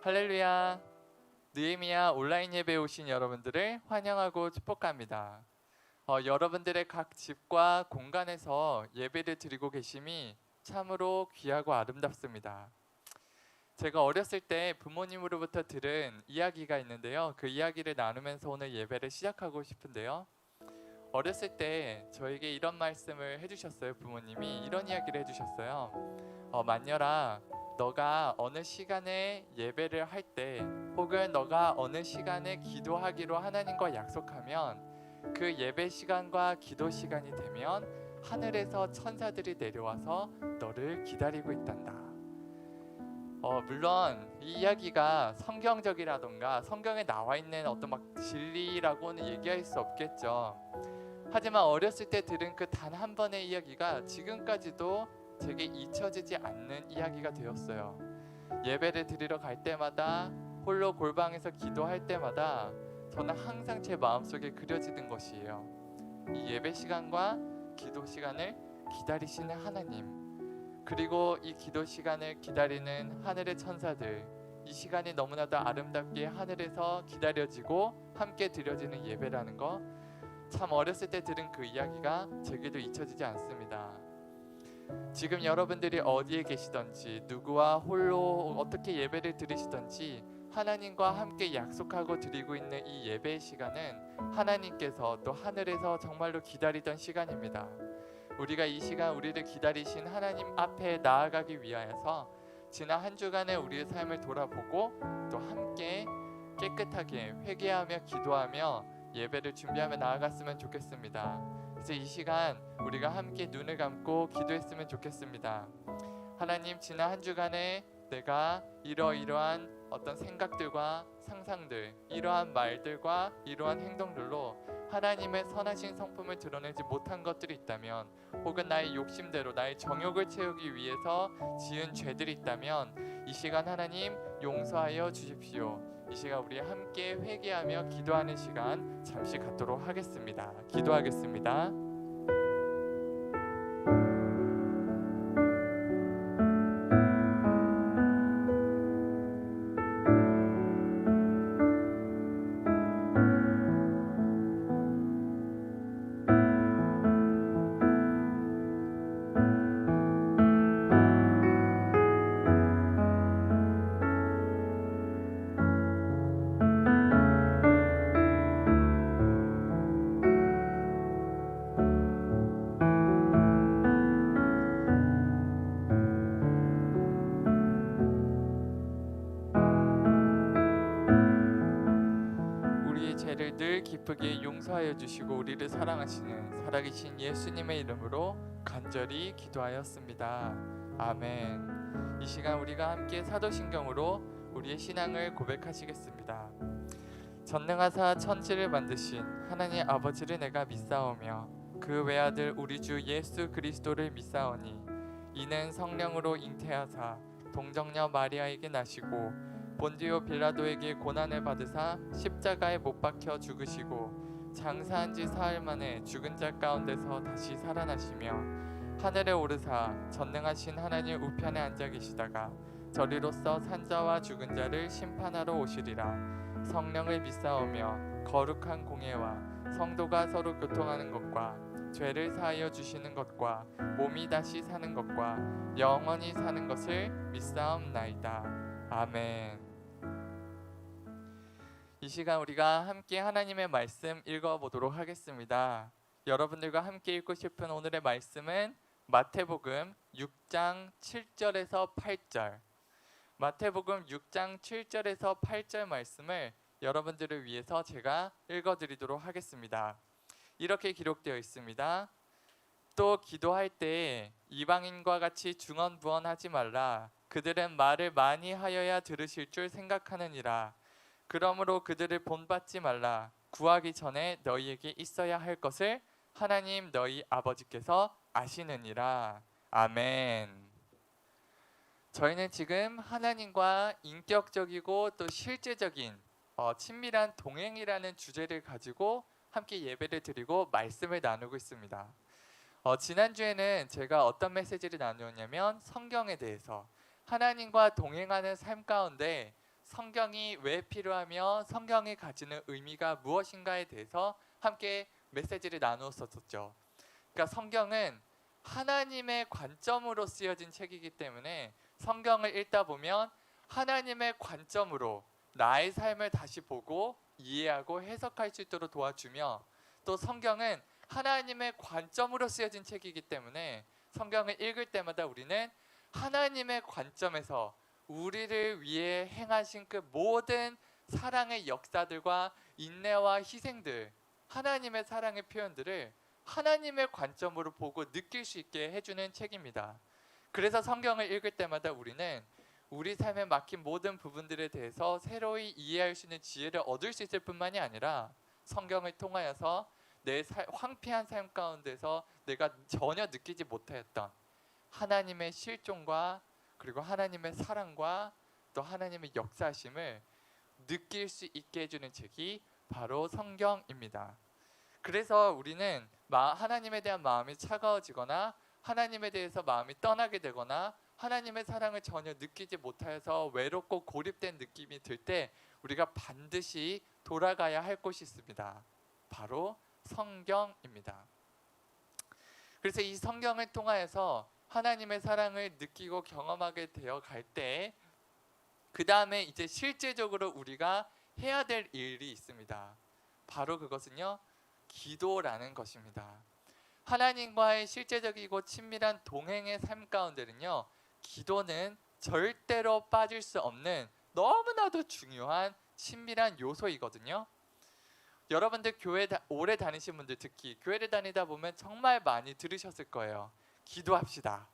할렐루야. 느헤미야 온라인 예배에 오신 여러분들을 환영하고 축복합니다. 여러분들의 각 집과 공간에서 예배를 드리고 계심이 참으로 귀하고 아름답습니다. 제가 어렸을 때 부모님으로부터 들은 이야기가 있는데요. 그 이야기를 나누면서 오늘 예배를 시작하고 싶은데요. 어렸을 때 저에게 이런 말씀을 해주셨어요. 부모님이 이런 이야기를 해주셨어요. 만열아, 너가 어느 시간에 예배를 할 때 혹은 너가 어느 시간에 기도하기로 하나님과 약속하면 그 예배 시간과 기도 시간이 되면 하늘에서 천사들이 내려와서 너를 기다리고 있단다. 물론 이 이야기가 성경적이라던가 성경에 나와 있는 어떤 막 진리라고는 얘기할 수 없겠죠. 하지만 어렸을 때 들은 그 단 한 번의 이야기가 지금까지도 제게 잊혀지지 않는 이야기가 되었어요. 예배를 드리러 갈 때마다 홀로 골방에서 기도할 때마다 저는 항상 제 마음속에 그려지는 것이에요. 이 예배 시간과 기도 시간을 기다리시는 하나님, 그리고 이 기도 시간을 기다리는 하늘의 천사들, 이 시간이 너무나도 아름답게 하늘에서 기다려지고 함께 드려지는 예배라는 거, 참 어렸을 때 들은 그 이야기가 제게도 잊혀지지 않습니다. 지금 여러분들이 어디에 계시던지, 누구와 홀로 어떻게 예배를 드리시던지 하나님과 함께 약속하고 드리고 있는 이 예배의 시간은 하나님께서 또 하늘에서 정말로 기다리던 시간입니다. 우리가 이 시간 우리를 기다리신 하나님 앞에 나아가기 위하여서 지난 한 주간의 우리의 삶을 돌아보고 또 함께 깨끗하게 회개하며 기도하며 예배를 준비하며 나아갔으면 좋겠습니다. 그래서 이 시간 우리가 함께 눈을 감고 기도했으면 좋겠습니다. 하나님, 지난 한 주간에 내가 이러이러한 어떤 생각들과 상상들, 이러한 말들과 이러한 행동들로 하나님의 선하신 성품을 드러내지 못한 것들이 있다면, 혹은 나의 욕심대로 나의 정욕을 채우기 위해서 지은 죄들이 있다면 이 시간 하나님 용서하여 주십시오. 이 시간 우리 함께 회개하며 기도하는 시간 잠시 갖도록 하겠습니다. 기도하겠습니다. 우리의 죄를 늘 기쁘게 용서하여 주시고 우리를 사랑하시는 살아계신 예수님의 이름으로 간절히 기도하였습니다. 아멘. 이 시간 우리가 함께 사도신경으로 우리의 신앙을 고백하시겠습니다. 전능하사 천지를 만드신 하나님 아버지를 내가 믿사오며 그 외아들 우리 주 예수 그리스도를 믿사오니 이는 성령으로 잉태하사 동정녀 마리아에게 나시고 본디오 빌라도에게 고난을 받으사 십자가에 못 박혀 죽으시고 장사한 지 사흘 만에 죽은 자 가운데서 다시 살아나시며 하늘에 오르사 전능하신 하나님 우편에 앉아 계시다가 저리로서 산자와 죽은 자를 심판하러 오시리라. 성령을 믿사오며 거룩한 공예와 성도가 서로 교통하는 것과 죄를 사하여 주시는 것과 몸이 다시 사는 것과 영원히 사는 것을 믿사옵나이다. 아멘. 이 시간 우리가 함께 하나님의 말씀 읽어보도록 하겠습니다. 여러분들과 함께 읽고 싶은 오늘의 말씀은 마태복음 6장 7절에서 8절, 마태복음 6장 7절에서 8절 말씀을 여러분들을 위해서 제가 읽어드리도록 하겠습니다. 이렇게 기록되어 있습니다. 또 기도할 때 이방인과 같이 중언부언하지 말라. 그들은 말을 많이 하여야 들으실 줄 생각하느니라. 그러므로 그들을 본받지 말라. 구하기 전에 너희에게 있어야 할 것을 하나님 너희 아버지께서 아시느니라. 아멘. 저희는 지금 하나님과 인격적이고 또 실제적인 친밀한 동행이라는 주제를 가지고 함께 예배를 드리고 말씀을 나누고 있습니다. 지난주에는 제가 어떤 메시지를 나누었냐면 성경에 대해서, 하나님과 동행하는 삶 가운데 성경이 왜 필요하며 성경이 가지는 의미가 무엇인가에 대해서 함께 메시지를 나누었었죠. 그러니까 성경은 하나님의 관점으로 쓰여진 책이기 때문에 성경을 읽다 보면 하나님의 관점으로 나의 삶을 다시 보고 이해하고 해석할 수 있도록 도와주며, 또 성경은 하나님의 관점으로 쓰여진 책이기 때문에 성경을 읽을 때마다 우리는 하나님의 관점에서 우리를 위해 행하신 그 모든 사랑의 역사들과 인내와 희생들, 하나님의 사랑의 표현들을 하나님의 관점으로 보고 느낄 수 있게 해주는 책입니다. 그래서 성경을 읽을 때마다 우리는 우리 삶에 막힌 모든 부분들에 대해서 새로이 이해할 수 있는 지혜를 얻을 수 있을 뿐만이 아니라 성경을 통하여서 내 황폐한 삶 가운데서 내가 전혀 느끼지 못하였던 하나님의 실존과 그리고 하나님의 사랑과 또 하나님의 역사심을 느낄 수 있게 해주는 책이 바로 성경입니다. 그래서 우리는 하나님에 대한 마음이 차가워지거나 하나님에 대해서 마음이 떠나게 되거나 하나님의 사랑을 전혀 느끼지 못해서 외롭고 고립된 느낌이 들 때 우리가 반드시 돌아가야 할 곳이 있습니다. 바로 성경입니다. 그래서 이 성경을 통하여서 하나님의 사랑을 느끼고 경험하게 되어 갈 때 그 다음에 이제 실제적으로 우리가 해야 될 일이 있습니다. 바로 그것은요, 기도라는 것입니다. 하나님과의 실제적이고 친밀한 동행의 삶 가운데는요, 기도는 절대로 빠질 수 없는 너무나도 중요한 친밀한 요소이거든요. 여러분들 교회 오래 다니신 분들, 특히 교회를 다니다 보면 정말 많이 들으셨을 거예요. 기도합시다.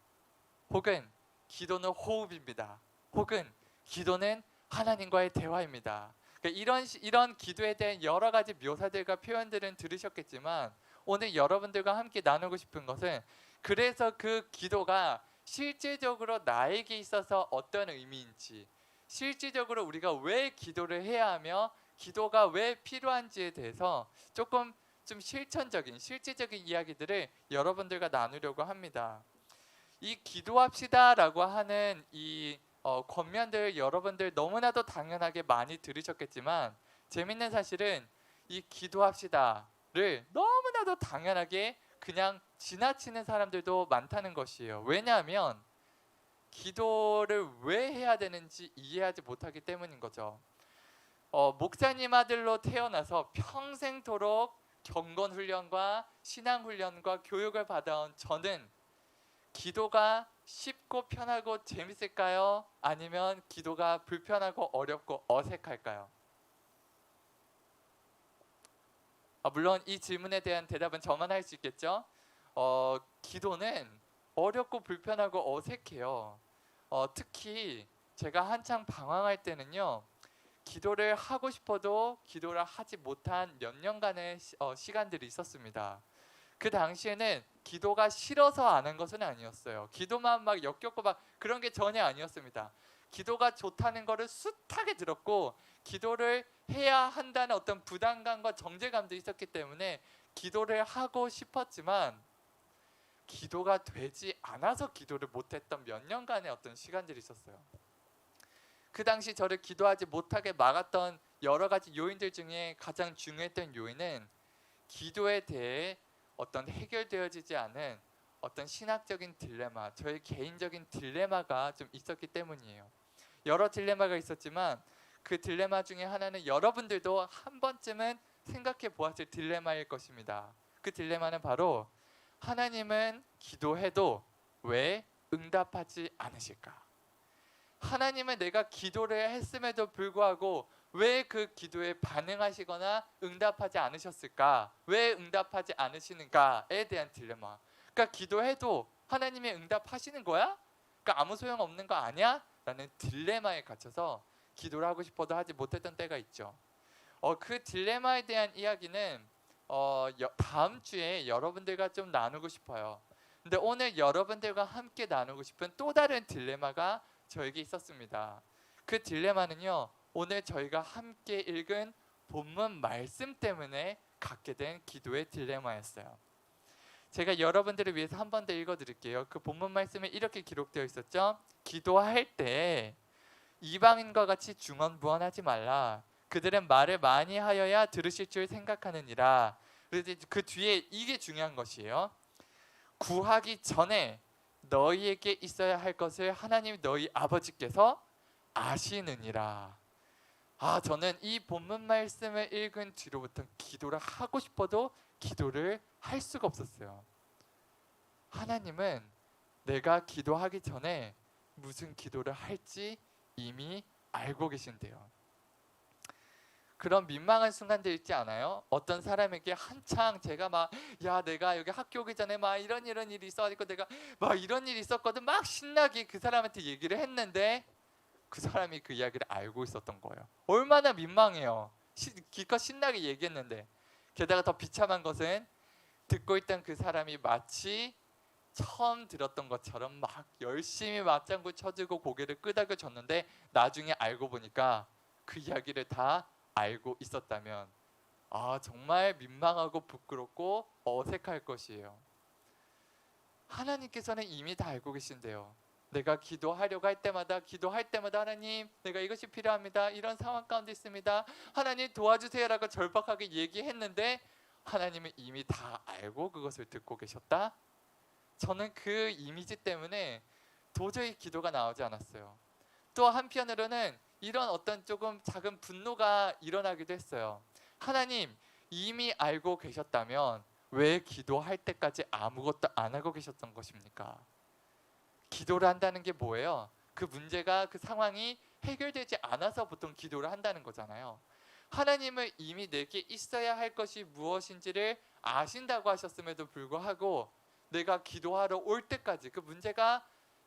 혹은 기도는 호흡입니다. 혹은 기도는 하나님과의 대화입니다. 그러니까 이런 기도에 대한 여러 가지 묘사들과 표현들은 들으셨겠지만 오늘 여러분들과 함께 나누고 싶은 것은, 그래서 그 기도가 실제적으로 나에게 있어서 어떤 의미인지, 실질적으로 우리가 왜 기도를 해야 하며 기도가 왜 필요한지에 대해서 조금 좀 실질적인 이야기들을 여러분들과 나누려고 합니다. 이 기도합시다라고 하는 이 권면들 여러분들 너무나도 당연하게 많이 들으셨겠지만, 재밌는 사실은 이 기도합시다를 너무나도 당연하게 그냥 지나치는 사람들도 많다는 것이에요. 왜냐하면 기도를 왜 해야 되는지 이해하지 못하기 때문인 거죠. 목사님 아들로 태어나서 평생토록 경건 훈련과 신앙 훈련과 교육을 받아온 저는 기도가 쉽고 편하고 재밌을까요? 아니면 기도가 불편하고 어렵고 어색할까요? 물론 이 질문에 대한 대답은 저만 할 수 있겠죠. 기도는 어렵고 불편하고 어색해요. 특히 제가 한창 방황할 때는요, 기도를 하고 싶어도 기도를 하지 못한 몇 년간의 시간들이 있었습니다. 그 당시에는 기도가 싫어서 안 한 것은 아니었어요. 기도만 막 역겹고 막 그런 게 전혀 아니었습니다. 기도가 좋다는 거를 숱하게 들었고 기도를 해야 한다는 어떤 부담감과 정죄감도 있었기 때문에 기도를 하고 싶었지만 기도가 되지 않아서 기도를 못했던 몇 년간의 어떤 시간들이 있었어요. 그 당시 저를 기도하지 못하게 막았던 여러 가지 요인들 중에 가장 중요했던 요인은 기도에 대해 어떤 해결되어지지 않은 어떤 신학적인 딜레마, 저의 개인적인 딜레마가 좀 있었기 때문이에요. 여러 딜레마가 있었지만 그 딜레마 중에 하나는 여러분들도 한 번쯤은 생각해 보았을 딜레마일 것입니다. 그 딜레마는 바로 하나님은 기도해도 왜 응답하지 않으실까? 하나님은 내가 기도를 했음에도 불구하고 왜 그 기도에 반응하시거나 응답하지 않으셨을까? 왜 응답하지 않으시는가에 대한 딜레마. 그러니까 기도해도 하나님이 응답하시는 거야? 그러니까 아무 소용 없는 거 아니야? 라는 딜레마에 갇혀서 기도를 하고 싶어도 하지 못했던 때가 있죠. 그 딜레마에 대한 이야기는 다음 주에 여러분들과 좀 나누고 싶어요. 근데 오늘 여러분들과 함께 나누고 싶은 또 다른 딜레마가 저에게 있었습니다. 그 딜레마는요, 오늘 저희가 함께 읽은 본문 말씀 때문에 갖게 된 기도의 딜레마였어요. 제가 여러분들을 위해서 한 번 더 읽어드릴게요. 그 본문 말씀에 이렇게 기록되어 있었죠. 기도할 때 이방인과 같이 중언부언하지 말라. 그들은 말을 많이 하여야 들으실 줄 생각하느니라. 그래서 그 뒤에 이게 중요한 것이에요. 구하기 전에 너희에게 있어야 할 것을 하나님 너희 아버지께서 아시느니라. 저는 이 본문 말씀을 읽은 뒤로부터 기도를 하고 싶어도 기도를 할 수가 없었어요. 하나님은 내가 기도하기 전에 무슨 기도를 할지 이미 알고 계신대요. 그런 민망한 순간들 있지 않아요? 어떤 사람에게 한창 제가 내가 여기 학교 오기 전에 이런 일이 있어가지고 내가 이런 일이 있었거든, 막 신나게 그 사람한테 얘기를 했는데 그 사람이 그 이야기를 알고 있었던 거예요. 얼마나 민망해요. 기껏 신나게 얘기했는데. 게다가 더 비참한 것은 듣고 있던 그 사람이 마치 처음 들었던 것처럼 막 열심히 맞장구 쳐주고 고개를 끄덕여줬는데 나중에 알고 보니까 그 이야기를 다 알고 있었다면 정말 민망하고 부끄럽고 어색할 것이에요. 하나님께서는 이미 다 알고 계신데요. 내가 기도하려고 할 때마다 하나님, 내가 이것이 필요합니다. 이런 상황 가운데 있습니다. 하나님 도와주세요라고 절박하게 얘기했는데 하나님은 이미 다 알고 그것을 듣고 계셨다. 저는 그 이미지 때문에 도저히 기도가 나오지 않았어요. 또 한편으로는 이런 어떤 조금 작은 분노가 일어나기도 했어요. 하나님, 이미 알고 계셨다면 왜 기도할 때까지 아무것도 안 하고 계셨던 것입니까? 기도를 한다는 게 뭐예요? 그 문제가, 그 상황이 해결되지 않아서 보통 기도를 한다는 거잖아요. 하나님은 이미 내게 있어야 할 것이 무엇인지를 아신다고 하셨음에도 불구하고 내가 기도하러 올 때까지, 그 문제가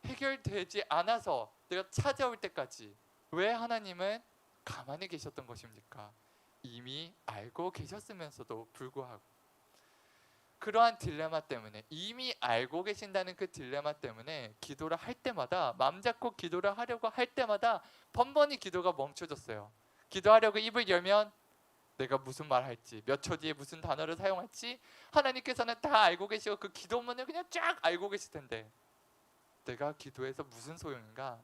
해결되지 않아서 내가 찾아올 때까지 왜 하나님은 가만히 계셨던 것입니까? 이미 알고 계셨으면서도 불구하고. 그러한 딜레마 때문에, 이미 알고 계신다는 그 딜레마 때문에 기도를 할 때마다, 마음 잡고 기도를 하려고 할 때마다 번번이 기도가 멈춰졌어요. 기도하려고 입을 열면 내가 무슨 말 할지, 몇 초 뒤에 무슨 단어를 사용할지 하나님께서는 다 알고 계시고 그 기도문을 그냥 쫙 알고 계실 텐데 내가 기도해서 무슨 소용인가?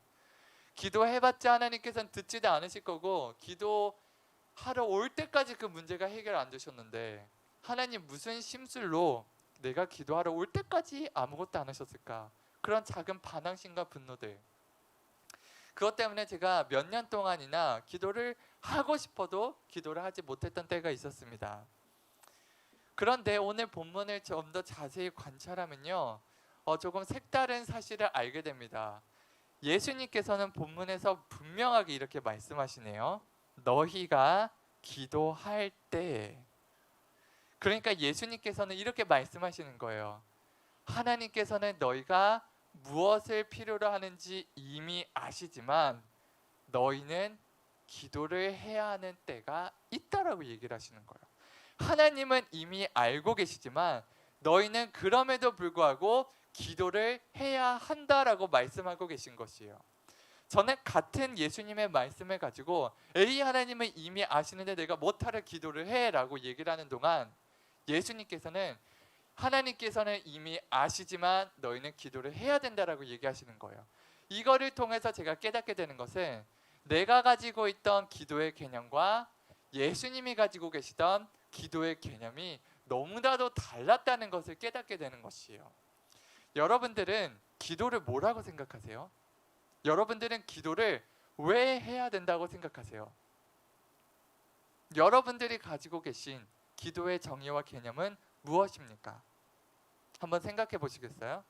기도해봤자 하나님께서는 듣지도 않으실 거고, 기도하러 올 때까지 그 문제가 해결 안 되셨는데 하나님 무슨 심술로 내가 기도하러 올 때까지 아무것도 안 하셨을까? 그런 작은 반항심과 분노들, 그것 때문에 제가 몇 년 동안이나 기도를 하고 싶어도 기도를 하지 못했던 때가 있었습니다. 그런데 오늘 본문을 좀 더 자세히 관찰하면요, 조금 색다른 사실을 알게 됩니다. 예수님께서는 본문에서 분명하게 이렇게 말씀하시네요. 너희가 기도할 때. 그러니까 예수님께서는 이렇게 말씀하시는 거예요. 하나님께서는 너희가 무엇을 필요로 하는지 이미 아시지만 너희는 기도를 해야 하는 때가 있다라고 얘기를 하시는 거예요. 하나님은 이미 알고 계시지만 너희는 그럼에도 불구하고 기도를 해야 한다라고 말씀하고 계신 것이에요. 저는 같은 예수님의 말씀을 가지고 하나님은 이미 아시는데 내가 못하러 기도를 해라고 얘기를 하는 동안 예수님께서는 하나님께서는 이미 아시지만 너희는 기도를 해야 된다라고 얘기하시는 거예요. 이거를 통해서 제가 깨닫게 되는 것은 내가 가지고 있던 기도의 개념과 예수님이 가지고 계시던 기도의 개념이 너무나도 달랐다는 것을 깨닫게 되는 것이에요. 여러분들은 기도를 뭐라고 생각하세요? 여러분들은 기도를 왜 해야 된다고 생각하세요? 여러분들이 가지고 계신 기도의 정의와 개념은 무엇입니까? 한번 생각해 보시겠어요?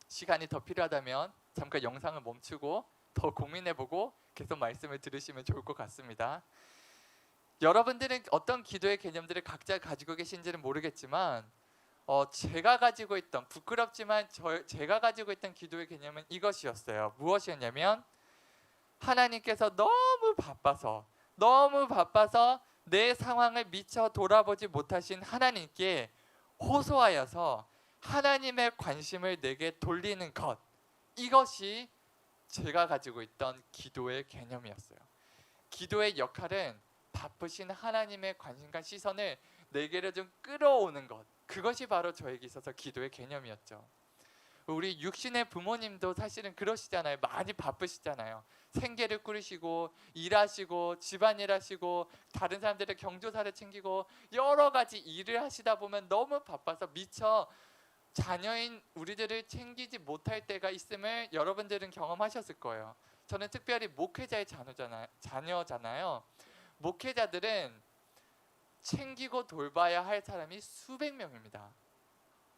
시간이 더 필요하다면 잠깐 영상을 멈추고 더 고민해보고 계속 말씀을 들으시면 좋을 것 같습니다. 여러분들은 어떤 기도의 개념들을 각자 가지고 계신지는 모르겠지만 제가 가지고 있던, 부끄럽지만 제가 가지고 있던 기도의 개념은 이것이었어요. 무엇이었냐면 하나님께서 너무 바빠서 내 상황을 미처 돌아보지 못하신 하나님께 호소하여서 하나님의 관심을 내게 돌리는 것, 이것이 제가 가지고 있던 기도의 개념이었어요. 기도의 역할은 바쁘신 하나님의 관심과 시선을 내게로 좀 끌어오는 것, 그것이 바로 저에게 있어서 기도의 개념이었죠. 우리 육신의 부모님도 사실은 그러시잖아요. 많이 바쁘시잖아요. 생계를 꾸리시고 일하시고 집안일 하시고 다른 사람들의 경조사를 챙기고 여러 가지 일을 하시다 보면 너무 바빠서 미처 자녀인 우리들을 챙기지 못할 때가 있음을 여러분들은 경험하셨을 거예요. 저는 특별히 목회자의 자녀잖아요. 목회자들은 챙기고 돌봐야 할 사람이 수백 명입니다.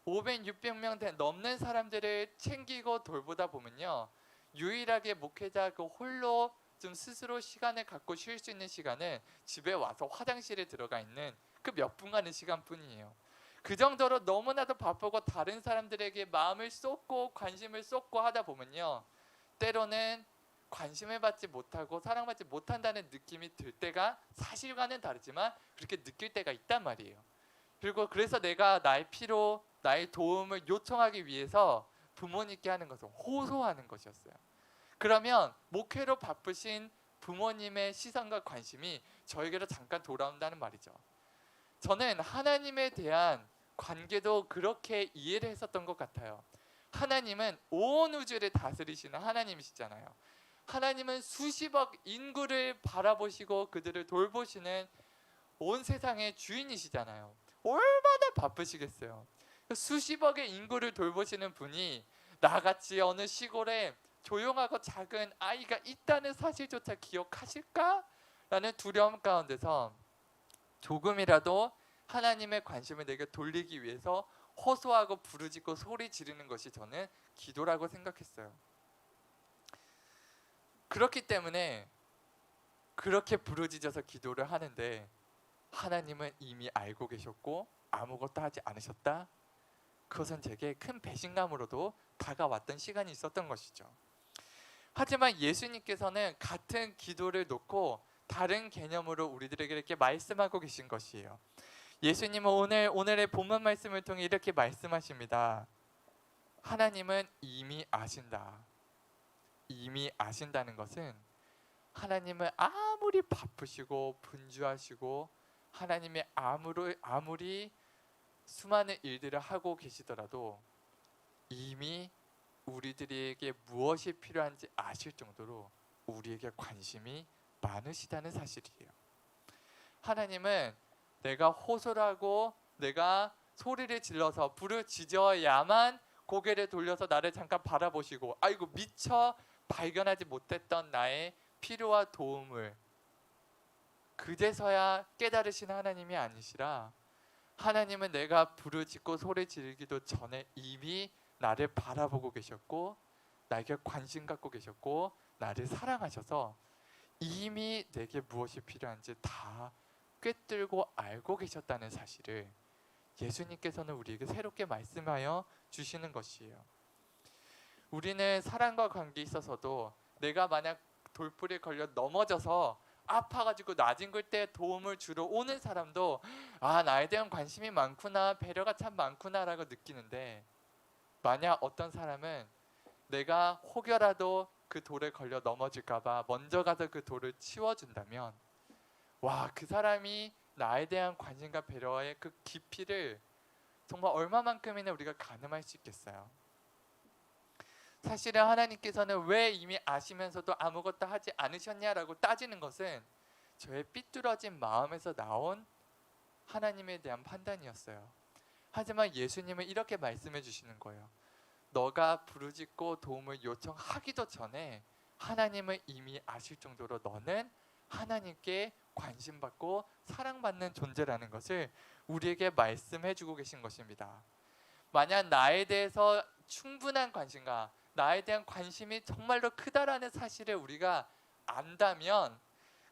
500, 600명 넘는 사람들을 챙기고 돌보다 보면요, 유일하게 목회자 그 홀로 좀 스스로 시간을 갖고 쉴 수 있는 시간은 집에 와서 화장실에 들어가 있는 그 몇 분간의 시간뿐이에요. 그 정도로 너무나도 바쁘고 다른 사람들에게 마음을 쏟고 관심을 쏟고 하다 보면요, 때로는 관심을 받지 못하고 사랑받지 못한다는 느낌이 들 때가 사실과는 다르지만 그렇게 느낄 때가 있단 말이에요. 그리고 그래서 내가 나의 필요, 나의 도움을 요청하기 위해서 부모님께 하는 것은 호소하는 것이었어요. 그러면 목회로 바쁘신 부모님의 시선과 관심이 저에게로 잠깐 돌아온다는 말이죠. 저는 하나님에 대한 관계도 그렇게 이해를 했었던 것 같아요. 하나님은 온 우주를 다스리시는 하나님이시잖아요. 하나님은 수십억 인구를 바라보시고 그들을 돌보시는 온 세상의 주인이시잖아요. 얼마나 바쁘시겠어요. 수십억의 인구를 돌보시는 분이 나같이 어느 시골에 조용하고 작은 아이가 있다는 사실조차 기억하실까? 라는 두려움 가운데서 조금이라도 하나님의 관심을 내게 돌리기 위해서 호소하고 부르짖고 소리 지르는 것이 저는 기도라고 생각했어요. 그렇기 때문에 그렇게 부르짖어서 기도를 하는데 하나님은 이미 알고 계셨고 아무것도 하지 않으셨다? 그것은 제게 큰 배신감으로도 다가왔던 시간이 있었던 것이죠. 하지만 예수님께서는 같은 기도를 놓고 다른 개념으로 우리들에게 이렇게 말씀하고 계신 것이에요. 예수님은 오늘의 본문 말씀을 통해 이렇게 말씀하십니다. 하나님은 이미 아신다. 이미 아신다는 것은 하나님은 아무리 바쁘시고 분주하시고 하나님이 아무리 수많은 일들을 하고 계시더라도 이미 우리들에게 무엇이 필요한지 아실 정도로 우리에게 관심이 많으시다는 사실이에요. 하나님은 내가 호소를 하고 내가 소리를 질러서 부르짖어야만 고개를 돌려서 나를 잠깐 바라보시고 아이고 미처 발견하지 못했던 나의 필요와 도움을 그제서야 깨달으신 하나님이 아니시라 하나님은 내가 부르짖고 소리 지르기도 전에 이미 나를 바라보고 계셨고 나에게 관심 갖고 계셨고 나를 사랑하셔서 이미 내게 무엇이 필요한지 다 꿰뚫고 알고 계셨다는 사실을 예수님께서는 우리에게 새롭게 말씀하여 주시는 것이에요. 우리는 사랑과 관계에 있어서도 내가 만약 돌풀이에 걸려 넘어져서 아파가지고 나뒹굴 때 도움을 주러 오는 사람도 나에 대한 관심이 많구나, 배려가 참 많구나라고 느끼는데 만약 어떤 사람은 내가 혹여라도 그 돌에 걸려 넘어질까봐 먼저 가서 그 돌을 치워준다면 그 사람이 나에 대한 관심과 배려의 그 깊이를 정말 얼마만큼이나 우리가 가늠할 수 있겠어요. 사실은 하나님께서는 왜 이미 아시면서도 아무것도 하지 않으셨냐라고 따지는 것은 저의 삐뚤어진 마음에서 나온 하나님에 대한 판단이었어요. 하지만 예수님은 이렇게 말씀해 주시는 거예요. 너가 부르짖고 도움을 요청하기도 전에 하나님은 이미 아실 정도로 너는 하나님께 관심받고 사랑받는 존재라는 것을 우리에게 말씀해 주고 계신 것입니다. 만약 나에 대해서 충분한 관심과 나에 대한 관심이 정말로 크다라는 사실을 우리가 안다면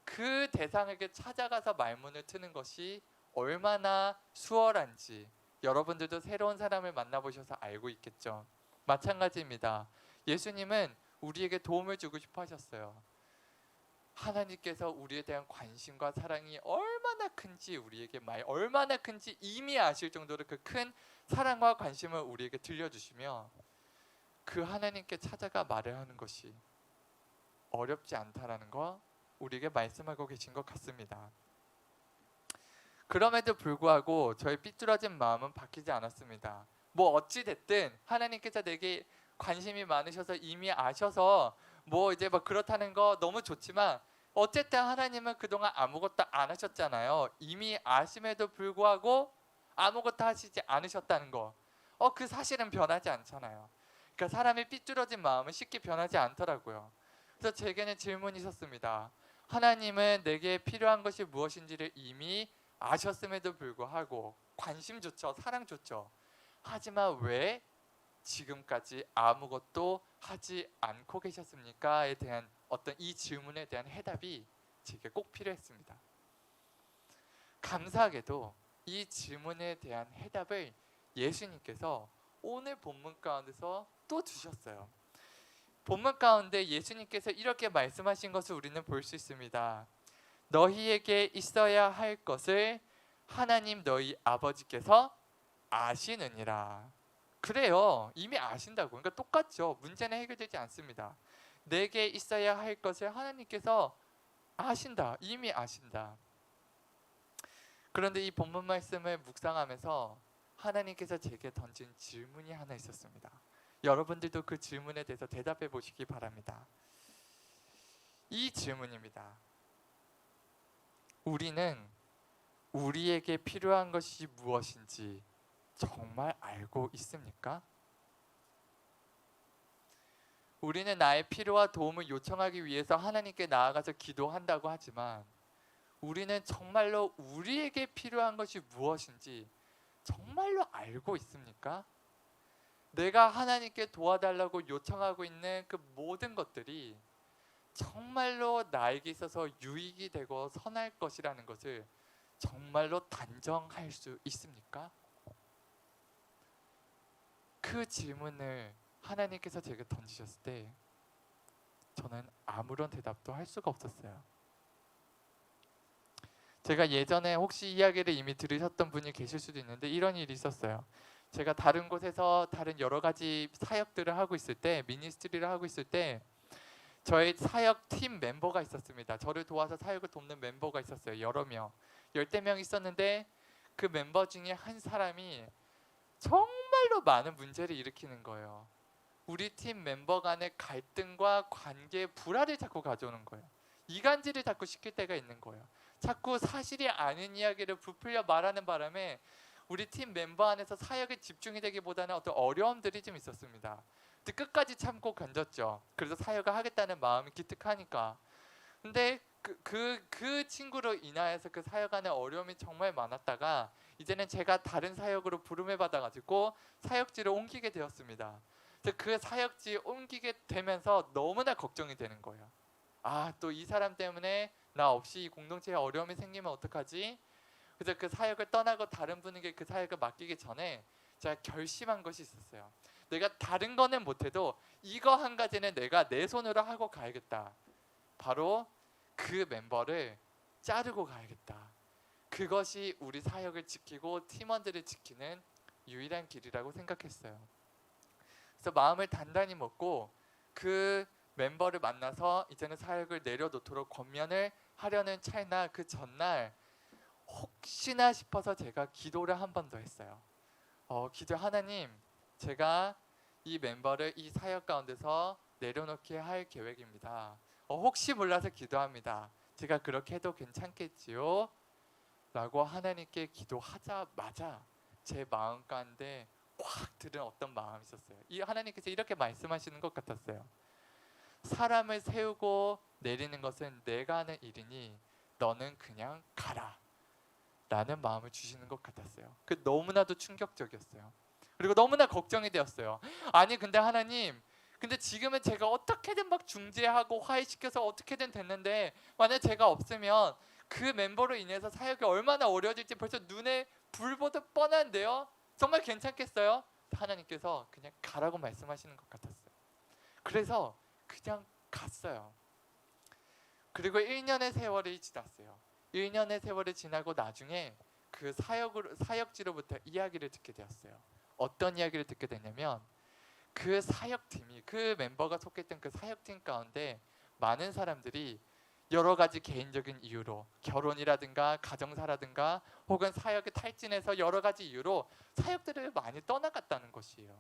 그 대상에게 찾아가서 말문을 트는 것이 얼마나 수월한지 여러분들도 새로운 사람을 만나보셔서 알고 있겠죠. 마찬가지입니다. 예수님은 우리에게 도움을 주고 싶어 하셨어요. 하나님께서 우리에 대한 관심과 사랑이 얼마나 큰지 얼마나 큰지 이미 아실 정도로 그 큰 사랑과 관심을 우리에게 들려주시며 그 하나님께 찾아가 말을 하는 것이 어렵지 않다라는 거 우리에게 말씀하고 계신 것 같습니다. 그럼에도 불구하고 저의 삐뚤어진 마음은 바뀌지 않았습니다. 뭐 어찌 됐든 하나님께서 내게 관심이 많으셔서 이미 아셔서 뭐 이제 뭐 그렇다는 거 너무 좋지만 어쨌든 하나님은 그동안 아무것도 안 하셨잖아요. 이미 아심에도 불구하고 아무것도 하시지 않으셨다는 거. 그 사실은 변하지 않잖아요. 그러니까 사람이 삐뚤어진 마음은 쉽게 변하지 않더라고요. 그래서 제게는 질문이 있었습니다. 하나님은 내게 필요한 것이 무엇인지를 이미 아셨음에도 불구하고 관심조차 사랑조차 하지만 왜 지금까지 아무것도 하지 않고 계셨습니까?에 대한 어떤 이 질문에 대한 해답이 제게 꼭 필요했습니다. 감사하게도 이 질문에 대한 해답을 예수님께서 오늘 본문 가운데서 또 주셨어요. 본문 가운데 예수님께서 이렇게 말씀하신 것을 우리는 볼 수 있습니다. 너희에게 있어야 할 것을 하나님 너희 아버지께서 아시느니라. 그래요. 이미 아신다고. 그러니까 똑같죠. 문제는 해결되지 않습니다. 내게 있어야 할 것을 하나님께서 아신다. 이미 아신다. 그런데 이 본문 말씀을 묵상하면서 하나님께서 제게 던진 질문이 하나 있었습니다. 여러분들도 그 질문에 대해서 대답해 보시기 바랍니다. 이 질문입니다. 우리는 우리에게 필요한 것이 무엇인지 정말 알고 있습니까? 우리는 나의 필요와 도움을 요청하기 위해서 하나님께 나아가서 기도한다고 하지만 우리는 정말로 우리에게 필요한 것이 무엇인지 정말로 알고 있습니까? 내가 하나님께 도와달라고 요청하고 있는 그 모든 것들이 정말로 나에게 있어서 유익이 되고 선할 것이라는 것을 정말로 단정할 수 있습니까? 그 질문을 하나님께서 제게 던지셨을 때 저는 아무런 대답도 할 수가 없었어요. 제가 예전에 혹시 이야기를 이미 들으셨던 분이 계실 수도 있는데 이런 일이 있었어요. 제가 다른 곳에서 다른 여러 가지 사역들을 하고 있을 때, 미니스트리를 하고 있을 때 저희 사역 팀 멤버가 있었습니다. 저를 도와서 사역을 돕는 멤버가 있었어요. 여러 명, 10명 있었는데 그 멤버 중에 한 사람이 정말로 많은 문제를 일으키는 거예요. 우리 팀 멤버 간의 갈등과 관계의 불화를 자꾸 가져오는 거예요. 이간질을 자꾸 시킬 때가 있는 거예요. 자꾸 사실이 아닌 이야기를 부풀려 말하는 바람에 우리 팀 멤버 안에서 사역에 집중이 되기보다는 어떤 어려움들이 좀 있었습니다. 근데 끝까지 참고 견뎠죠. 그래서 사역을 하겠다는 마음이 기특하니까. 근데 그 친구로 인하여서 그 사역 안에 어려움이 정말 많았다가 이제는 제가 다른 사역으로 부름을 받아가지고 사역지를 옮기게 되었습니다. 그 사역지 옮기게 되면서 너무나 걱정이 되는 거예요. 또 이 사람 때문에 나 없이 이 공동체에 어려움이 생기면 어떡하지? 그래서 그 사역을 떠나고 다른 분에게 그 사역을 맡기기 전에 제가 결심한 것이 있었어요. 내가 다른 거는 못해도 이거 한 가지는 내가 내 손으로 하고 가야겠다. 바로 그 멤버를 자르고 가야겠다. 그것이 우리 사역을 지키고 팀원들을 지키는 유일한 길이라고 생각했어요. 그래서 마음을 단단히 먹고 그 멤버를 만나서 이제는 사역을 내려놓도록 권면을 하려는 찰나 그 전날 혹시나 싶어서 제가 기도를 한 번 더 했어요. 기도 하나님, 제가 이 멤버를 이 사역 가운데서 내려놓게 할 계획입니다. 혹시 몰라서 기도합니다. 제가 그렇게 해도 괜찮겠지요? 라고 하나님께 기도하자마자 제 마음 가운데 확 들은 어떤 마음이 있었어요. 이 하나님께서 이렇게 말씀하시는 것 같았어요. 사람을 세우고 내리는 것은 내가 하는 일이니 너는 그냥 가라 라는 마음을 주시는 것 같았어요. 그 너무나도 충격적이었어요. 그리고 너무나 걱정이 되었어요. 아니 근데 하나님, 근데 지금은 제가 어떻게든 막 중재하고 화해시켜서 어떻게든 됐는데 만약 제가 없으면 그 멤버로 인해서 사역이 얼마나 어려워질지 벌써 눈에 불 보듯 뻔한데요. 정말 괜찮겠어요? 하나님께서 그냥 가라고 말씀하시는 것 같았어요. 그래서 그냥 갔어요. 그리고 1년의 세월이 지났어요. 1년의 세월이 지나고 나중에 그 사역지로부터 이야기를 듣게 되었어요. 어떤 이야기를 듣게 됐냐면 그 사역팀이, 그 멤버가 속했던 그 사역팀 가운데 많은 사람들이 여러 가지 개인적인 이유로 결혼이라든가 가정사라든가 혹은 사역에 탈진해서 여러 가지 이유로 사역들을 많이 떠나갔다는 것이에요.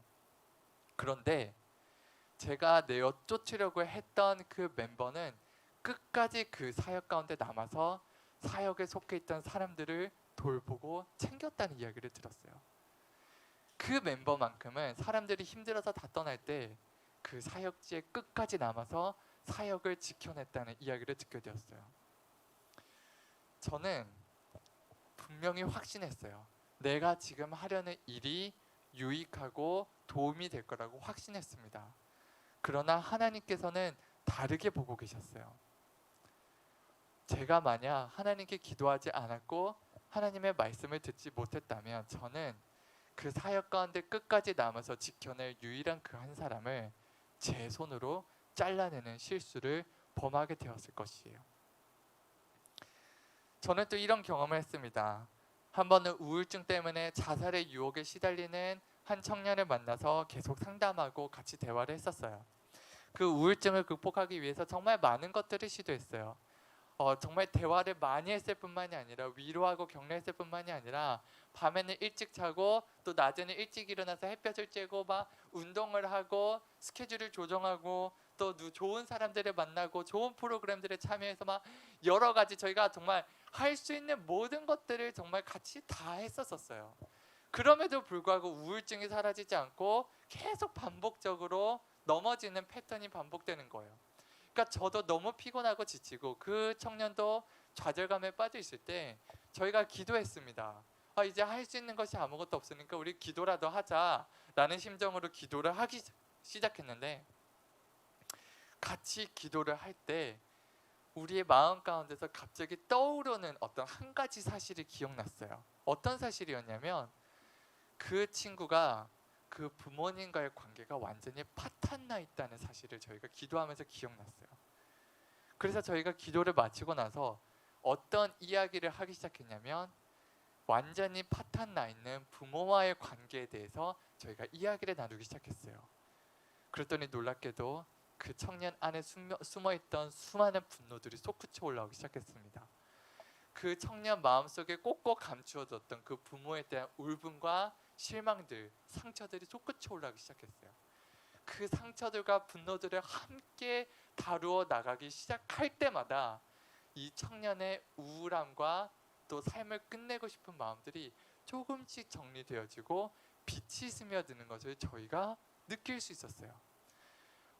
그런데 제가 내어 쫓으려고 했던 그 멤버는 끝까지 그 사역 가운데 남아서 사역에 속해 있던 사람들을 돌보고 챙겼다는 이야기를 들었어요. 그 멤버만큼은 사람들이 힘들어서 다 떠날 때 그 사역지에 끝까지 남아서 사역을 지켜냈다는 이야기를 듣게 되었어요. 저는 분명히 확신했어요. 내가 지금 하려는 일이 유익하고 도움이 될 거라고 확신했습니다. 그러나 하나님께서는 다르게 보고 계셨어요. 제가 만약 하나님께 기도하지 않았고 하나님의 말씀을 듣지 못했다면 저는 그 사역 가운데 끝까지 남아서 지켜낼 유일한 그 한 사람을 제 손으로 잘라내는 실수를 범하게 되었을 것이에요. 저는 또 이런 경험을 했습니다. 한 번은 우울증 때문에 자살의 유혹에 시달리는 한 청년을 만나서 계속 상담하고 같이 대화를 했었어요. 그 우울증을 극복하기 위해서 정말 많은 것들을 시도했어요. 정말 대화를 많이 했을 뿐만이 아니라 위로하고 격려했을 뿐만이 아니라 밤에는 일찍 자고 또 낮에는 일찍 일어나서 햇볕을 쬐고 막 운동을 하고 스케줄을 조정하고 또 좋은 사람들을 만나고 좋은 프로그램들에 참여해서 막 여러 가지 저희가 정말 할 수 있는 모든 것들을 정말 같이 다 했었어요. 그럼에도 불구하고 우울증이 사라지지 않고 계속 반복적으로 넘어지는 패턴이 반복되는 거예요. 그러니까 저도 너무 피곤하고 지치고 그 청년도 좌절감에 빠져 있을 때 저희가 기도했습니다. 이제 할 수 있는 것이 아무것도 없으니까 우리 기도라도 하자라는 심정으로 기도를 하기 시작했는데 같이 기도를 할 때 우리의 마음 가운데서 갑자기 떠오르는 어떤 한 가지 사실이 기억났어요. 어떤 사실이었냐면 그 친구가 그 부모님과의 관계가 완전히 파탄나 있다는 사실을 저희가 기도하면서 기억났어요. 그래서 저희가 기도를 마치고 나서 어떤 이야기를 하기 시작했냐면 완전히 파탄나 있는 부모와의 관계에 대해서 저희가 이야기를 나누기 시작했어요. 그랬더니 놀랍게도 그 청년 안에 숨어있던 수많은 분노들이 솟구쳐 올라오기 시작했습니다. 그 청년 마음속에 꼭꼭 감추어졌던 그 부모에 대한 울분과 실망들, 상처들이 솟구쳐 올라오기 시작했어요. 그 상처들과 분노들을 함께 다루어 나가기 시작할 때마다 이 청년의 우울함과 또 삶을 끝내고 싶은 마음들이 조금씩 정리되어지고 빛이 스며드는 것을 저희가 느낄 수 있었어요.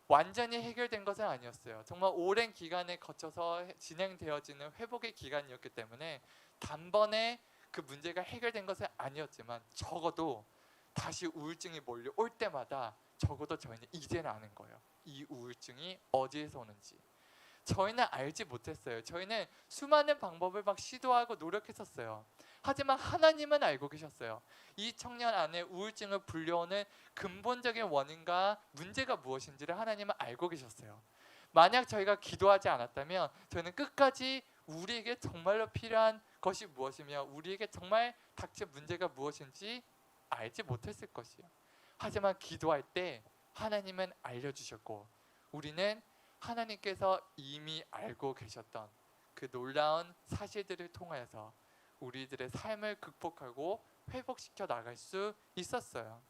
완전히 해결된 것은 아니었어요. 정말 오랜 기간에 거쳐서 진행되어지는 회복의 기간이었기 때문에 단번에 그 문제가 해결된 것은 아니었지만 적어도 다시 우울증이 몰려올 때마다 적어도 저희는 이제는 아는 거예요. 이 우울증이 어디에서 오는지. 저희는 알지 못했어요. 저희는 수많은 방법을 막 시도하고 노력했었어요. 하지만 하나님은 알고 계셨어요. 이 청년 안에 우울증을 불려오는 근본적인 원인과 문제가 무엇인지를 하나님은 알고 계셨어요. 만약 저희가 기도하지 않았다면 저희는 끝까지 우리에게 정말로 필요한 것이 무엇이며 우리에게 정말 닥칠 문제가 무엇인지 알지 못했을 것이에요. 하지만 기도할 때 하나님은 알려주셨고 우리는 하나님께서 이미 알고 계셨던 그 놀라운 사실들을 통하여서 우리들의 삶을 극복하고 회복시켜 나갈 수 있었어요.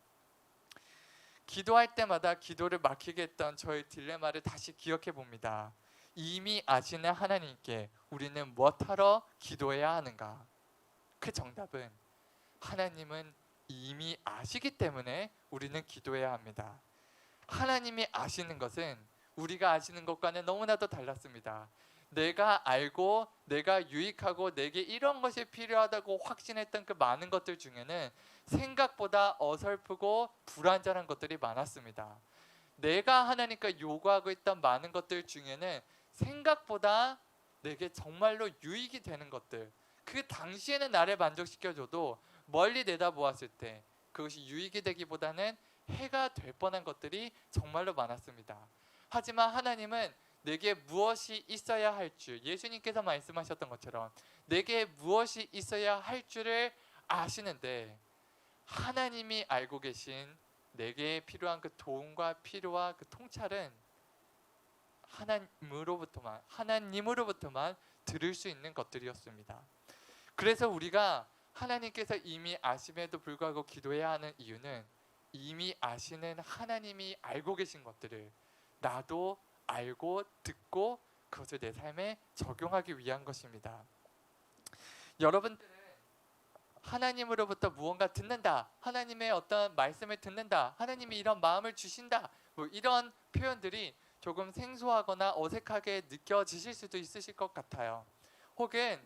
기도할 때마다 기도를 막히게 했던 저의 딜레마를 다시 기억해 봅니다. 이미 아시는 하나님께 우리는 무엇하러 기도해야 하는가? 그 정답은 하나님은 이미 아시기 때문에 우리는 기도해야 합니다. 하나님이 아시는 것은 우리가 아시는 것과는 너무나도 달랐습니다. 내가 알고 내가 유익하고 내게 이런 것이 필요하다고 확신했던 그 많은 것들 중에는 생각보다 어설프고 불완전한 것들이 많았습니다. 내가 하나님께 요구하고 있던 많은 것들 중에는 생각보다 내게 정말로 유익이 되는 것들, 그 당시에는 나를 만족시켜줘도 멀리 내다보았을 때 그것이 유익이 되기보다는 해가 될 뻔한 것들이 정말로 많았습니다. 하지만 하나님은 내게 무엇이 있어야 할 줄, 예수님께서 말씀하셨던 것처럼 내게 무엇이 있어야 할 줄을 아시는데 하나님이 알고 계신 내게 필요한 그 도움과 필요와 그 통찰은 하나님으로부터만 들을 수 있는 것들이었습니다. 그래서 우리가 하나님께서 이미 아심에도 불구하고 기도해야 하는 이유는 이미 아시는 하나님이 알고 계신 것들을 나도 알고 듣고 그것을 내 삶에 적용하기 위한 것입니다. 여러분들은 하나님으로부터 무언가 듣는다, 하나님의 어떤 말씀을 듣는다, 하나님이 이런 마음을 주신다, 뭐 이런 표현들이 조금 생소하거나 어색하게 느껴지실 수도 있으실 것 같아요. 혹은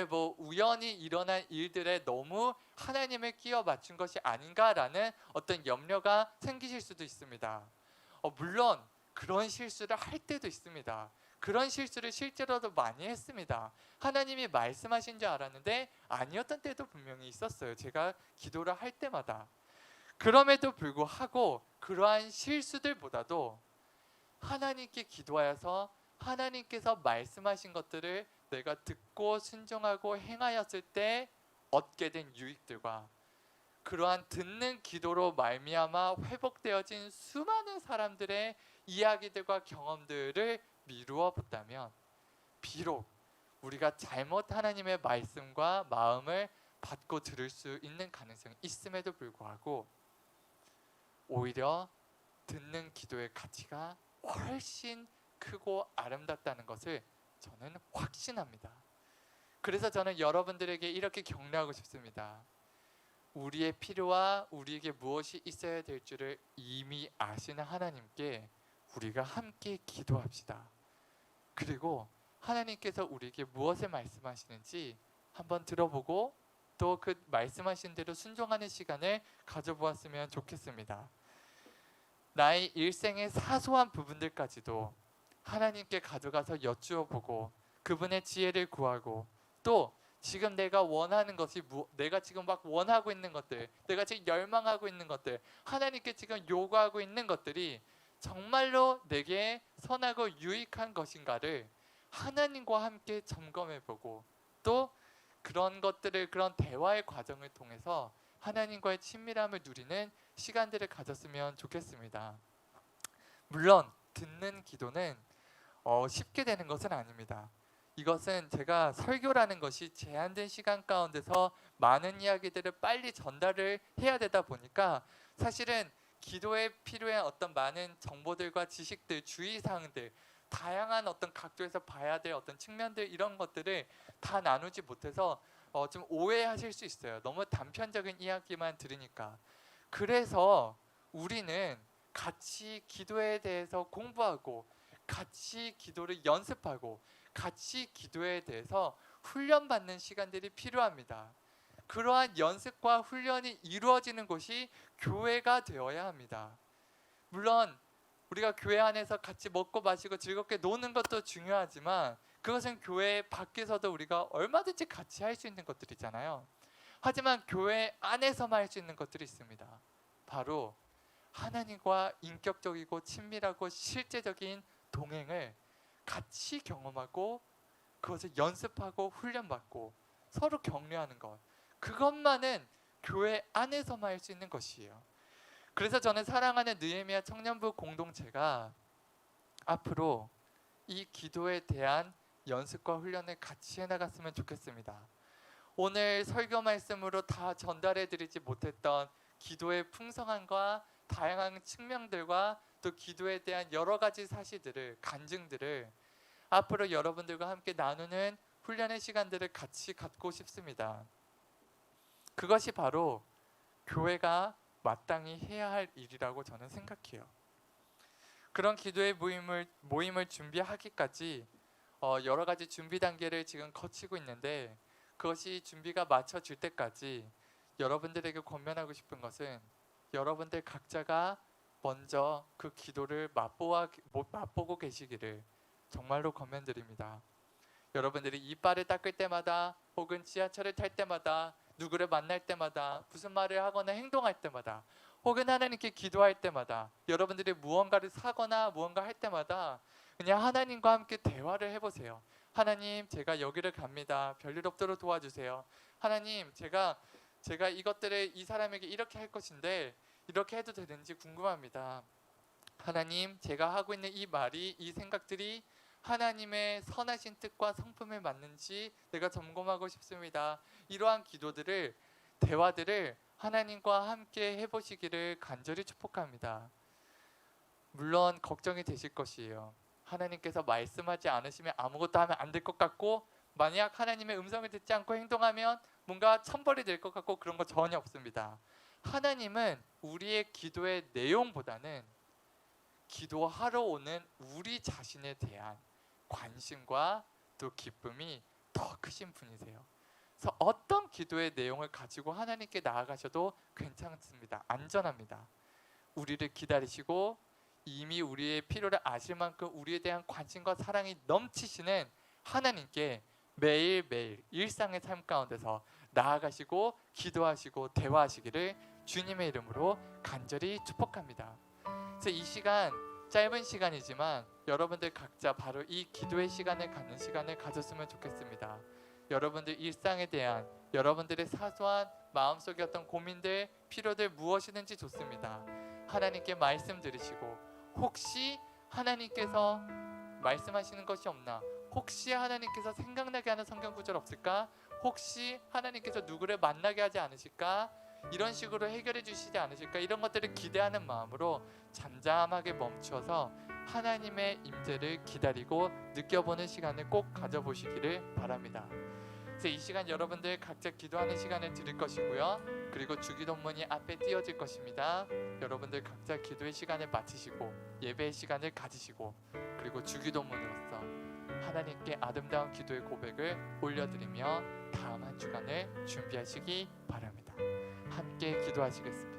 뭐 우연히 일어난 일들에 너무 하나님을 끼워 맞춘 것이 아닌가라는 어떤 염려가 생기실 수도 있습니다. 물론 그런 실수를 할 때도 있습니다. 그런 실수를 실제로도 많이 했습니다. 하나님이 말씀하신 줄 알았는데 아니었던 때도 분명히 있었어요. 제가 기도를 할 때마다. 그럼에도 불구하고 그러한 실수들보다도 하나님께 기도하여서 하나님께서 말씀하신 것들을 내가 듣고 순종하고 행하였을 때 얻게 된 유익들과 그러한 듣는 기도로 말미암아 회복되어진 수많은 사람들의 이야기들과 경험들을 미루어 본다면 비록 우리가 잘못 하나님의 말씀과 마음을 받고 들을 수 있는 가능성이 있음에도 불구하고 오히려 듣는 기도의 가치가 훨씬 크고 아름답다는 것을 저는 확신합니다. 그래서 저는 여러분들에게 이렇게 격려하고 싶습니다. 우리의 필요와 우리에게 무엇이 있어야 될 줄을 이미 아시는 하나님께 우리가 함께 기도합시다. 그리고 하나님께서 우리에게 무엇을 말씀하시는지 한번 들어보고 또 그 말씀하신 대로 순종하는 시간을 가져보았으면 좋겠습니다. 나의 일생의 사소한 부분들까지도 하나님께 가져가서 여쭈어보고 그분의 지혜를 구하고 또 지금 내가 원하는 것이 내가 지금 막 원하고 있는 것들, 내가 지금 열망하고 있는 것들, 하나님께 지금 요구하고 있는 것들이 정말로 내게 선하고 유익한 것인가를 하나님과 함께 점검해보고 또 그런 것들을 그런 대화의 과정을 통해서 하나님과의 친밀함을 누리는 시간들을 가졌으면 좋겠습니다. 물론 듣는 기도는 쉽게 되는 것은 아닙니다. 이것은 제가 설교라는 것이 제한된 시간 가운데서 많은 이야기들을 빨리 전달을 해야 되다 보니까 사실은 기도에 필요한 어떤 많은 정보들과 지식들, 주의사항들, 다양한 어떤 각도에서 봐야 될 어떤 측면들 이런 것들을 다 나누지 못해서 좀 오해하실 수 있어요. 너무 단편적인 이야기만 들으니까. 그래서 우리는 같이 기도에 대해서 공부하고 같이 기도를 연습하고 같이 기도에 대해서 훈련받는 시간들이 필요합니다. 그러한 연습과 훈련이 이루어지는 곳이 교회가 되어야 합니다. 물론 우리가 교회 안에서 같이 먹고 마시고 즐겁게 노는 것도 중요하지만 그것은 교회 밖에서도 우리가 얼마든지 같이 할 수 있는 것들이잖아요. 하지만 교회 안에서만 할 수 있는 것들이 있습니다. 바로 하나님과 인격적이고 친밀하고 실제적인 동행을 같이 경험하고 그것을 연습하고 훈련받고 서로 격려하는 것, 그것만은 교회 안에서만 할 수 있는 것이에요. 그래서 저는 사랑하는 느헤미야 청년부 공동체가 앞으로 이 기도에 대한 연습과 훈련을 같이 해나갔으면 좋겠습니다. 오늘 설교 말씀으로 다 전달해드리지 못했던 기도의 풍성함과 다양한 측면들과 또 기도에 대한 여러 가지 사실들을, 간증들을 앞으로 여러분들과 함께 나누는 훈련의 시간들을 같이 갖고 싶습니다. 그것이 바로 교회가 마땅히 해야 할 일이라고 저는 생각해요. 그런 기도의 모임을 준비하기까지 여러 가지 준비 단계를 지금 거치고 있는데 그것이 준비가 마쳐질 때까지 여러분들에게 권면하고 싶은 것은 여러분들 각자가 먼저 그 기도를 맛보고 계시기를 정말로 권면드립니다. 여러분들이 이빨을 닦을 때마다 혹은 지하철을 탈 때마다 누구를 만날 때마다 무슨 말을 하거나 행동할 때마다 혹은 하나님께 기도할 때마다 여러분들이 무언가를 사거나 무언가 할 때마다 그냥 하나님과 함께 대화를 해보세요. 하나님, 제가 여기를 갑니다. 별일 없도록 도와주세요. 하나님, 제가 이것들을 이 사람에게 이렇게 할 것인데 이렇게 해도 되는지 궁금합니다. 하나님, 제가 하고 있는 이 말이, 이 생각들이 하나님의 선하신 뜻과 성품에 맞는지 내가 점검하고 싶습니다. 이러한 기도들을, 대화들을 하나님과 함께 해보시기를 간절히 축복합니다. 물론 걱정이 되실 것이에요. 하나님께서 말씀하지 않으시면 아무것도 하면 안 될 것 같고, 만약 하나님의 음성을 듣지 않고 행동하면 뭔가 천벌이 될 것 같고, 그런 거 전혀 없습니다. 하나님은 우리의 기도의 내용보다는 기도하러 오는 우리 자신에 대한 관심과 또 기쁨이 더 크신 분이세요. 그래서 어떤 기도의 내용을 가지고 하나님께 나아가셔도 괜찮습니다. 안전합니다. 우리를 기다리시고 이미 우리의 필요를 아실 만큼 우리에 대한 관심과 사랑이 넘치시는 하나님께 매일매일 일상의 삶 가운데서 나아가시고 기도하시고 대화하시기를 주님의 이름으로 간절히 축복합니다. 그래서 이 시간, 짧은 시간이지만 여러분들 각자 바로 이 기도의 시간을 갖는 시간을 가졌으면 좋겠습니다. 여러분들 일상에 대한 여러분들의 사소한 마음속의 어떤 고민들, 필요들 무엇이든지 좋습니다. 하나님께 말씀 들으시고, 혹시 하나님께서 말씀하시는 것이 없나? 혹시 하나님께서 생각나게 하는 성경 구절 없을까? 혹시 하나님께서 누구를 만나게 하지 않으실까? 이런 식으로 해결해 주시지 않으실까? 이런 것들을 기대하는 마음으로 잠잠하게 멈춰서 하나님의 임재를 기다리고 느껴보는 시간을 꼭 가져보시기를 바랍니다. 그래서 이 시간 여러분들 각자 기도하는 시간을 드릴 것이고요. 그리고 주기도문이 앞에 띄어질 것입니다. 여러분들 각자 기도의 시간을 마치시고 예배의 시간을 가지시고, 그리고 주기도문으로서 하나님께 아름다운 기도의 고백을 올려드리며 다음 한 주간을 준비하시기 바랍니다. 함께 기도하시겠습니다.